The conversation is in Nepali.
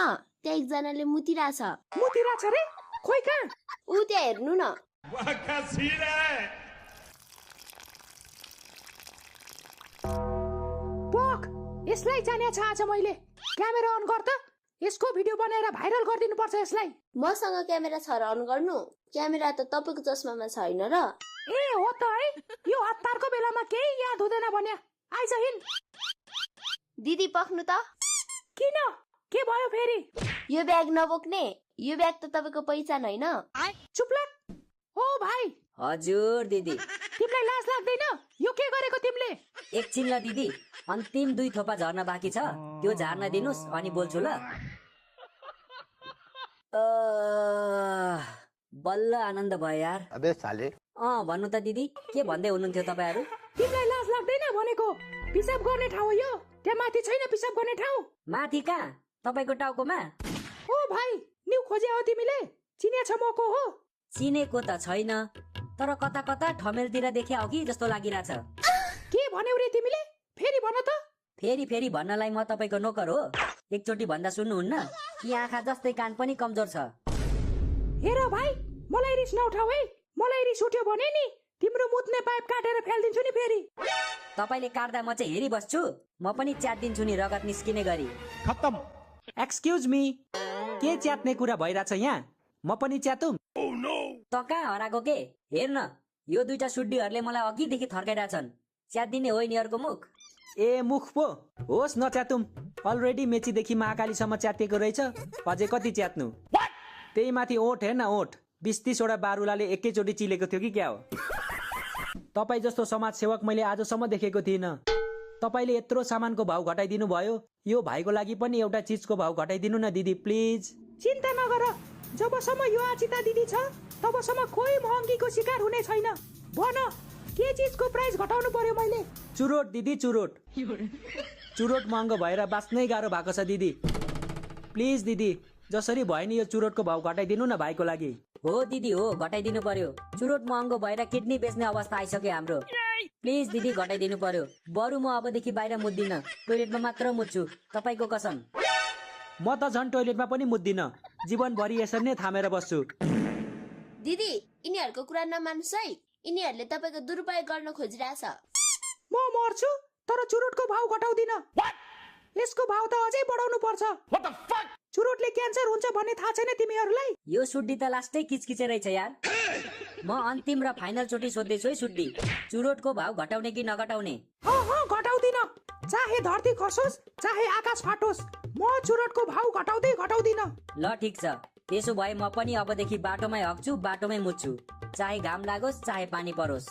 न त्यहाँ एकजनाले मुतिरहेछ रे खोइ कहाँ ऊ त्यहाँ हेर्नु न पक यसलाई जाने छ आज मैले क्यामेरा अन गर त यसको भिडियो बनाएर भाइरल गरिदिनु पर्छ यसलाई मसँग क्यामेरा छ र अन गर्नु क्यामेरा त तपाईको चस्मामा छैन र ए हो त है यो हतारको बेलामा केही याद हुँदैन भन्या आइज हिन दिदी पख्नु त किन के भयो फेरि यो ब्याग नबोक्ने यो ब्याग त तपाईको पहिचान हैन चुप लाग ओ भाइ हजुर दिदी तिमीलाई लाज लाग्दैन यो के गरेको तिमीले एकछिन ल दिदी अन्तिम 2 थोपा झर्न बाँकी छ त्यो झार्न दिनुस् अनि बोल्छु ल बल्ल आनन्द भयो यार अबे साले भन्नु त दिदी के भन्दै हुनुहुन्थ्यो तपाईहरु तिमीलाई लाज लाग्दैन भनेको पिसाब गर्ने ठाउँ यो त्यहाँ माथि छैन पिसाब गर्ने ठाउँ माथि कहाँ तपाईको टाउकोमा ओ भाइ न्यू खोजे हो तिमीले चिने छ म को हो चिनेको त छैन तर कता कता ठमेलतिर देखे अघि जस्तो लागिराछ के भन्यौ रे तिमीले फेरि भन त फेरि भन्नलाई म तपाईको नोकर हो एकचोटी भन्दा सुन्नुहुन्न कि आँखा जस्तै कान पनि कमजोर छ हेर भाइ मलाई रिस नउठाऊ है मलाई रिस उठ्यो भने नि तिम्रो मुत्ने पाइप काटेर फ्याल्दिन्छु नि फेरि तपाईले काट्दा म चाहिँ हेरिबस्छु म पनि च्याट्दिन्छु नि रगत निस्किने गरी खत्तम एक्सक्युज मी के च्याट्ने कुरा भइराछ यहाँ म पनि च्यातुम त कहाँ हराएको के हेर्न यो दुईटा सुड्डीहरूले मलाई अघिदेखि थर्काइरहेछन् च्याट्दिने हो यिनीहरूको मुख ए मुख पो होस् नच्यातुम अलरेडी मेचीदेखि महाकालीसम्म च्यातिएको रहेछ अझै कति च्यात्नु त्यही माथि ओठ हेर्न ओठ 20-30 वटा बारुलाले एकैचोटि चिलेको थियो कि क्या हो तपाईँ जस्तो समाज सेवक मैले आजसम्म देखेको थिइनँ तपाईले यत्रो सामानको भाउ घटाइदिनु भयो यो भाइको लागि पनि एउटा चीजको भाउ घटाइदिनु न दिदी प्लिज चिन्ता नगर जबसम्म यो आचिता दिदी छ तबसम्म कोही महँगीको शिकार हुने छैन भन के चीजको प्राइस घटाउनु पर्यो मैले चुरोट दिदी चुरोट चुरोट महँगो भएर बाँच्नै गाह्रो भएको छ दिदी प्लिज दिदी जसरी भयो नि यो चुरोटको भाउ घटाइदिनु न भाइको लागि हो दिदी हो घटाइदिनु पर्यो चुरोट महँगो भएर किडनी बेच्ने अवस्था आइसक्यो हाम्रो प्लिज दिदी घटाइदिनु पर्यो बरु म अबदेखि बाहिर मुद्दिन टोयलेटमा मात्र मुद्छु तपाईको कसम म त झन् टोयलेटमा पनि मुद्दिन जीवनभरि यसरी नै थामेर बस्छु दिदी यिनीहरूको कुरा नमान्नुस् है यिनीहरूले तपाईको दुरुपयोग गर्न खोजिरहेछ म मर्छु तर चुरोटको भाउ घटाउँदिन यसको भाउ त अझै बढाउनु पर्छ चुरोटले क्यान्सर हुन्छ भन्ने थाहा छैन तिमीहरूलाई यो सुड्डी त लास्टै किचकिचे रहेछ यार म अन्तिम र फाइनल चोटी सोध्दैछु है सुड्डी चुरोटको भाउ घटाउने कि नघटाउने घटाउँदिन चाहे धरती खसोस् चाहे आकाश फाटोस् म चुरोटको भाउ घटाउँदिन ल ठिक छ त्यसो भए म पनि अबदेखि बाटोमै हक्छु बाटोमै मुत्छु चाहे घाम लागोस् चाहे पानी परोस्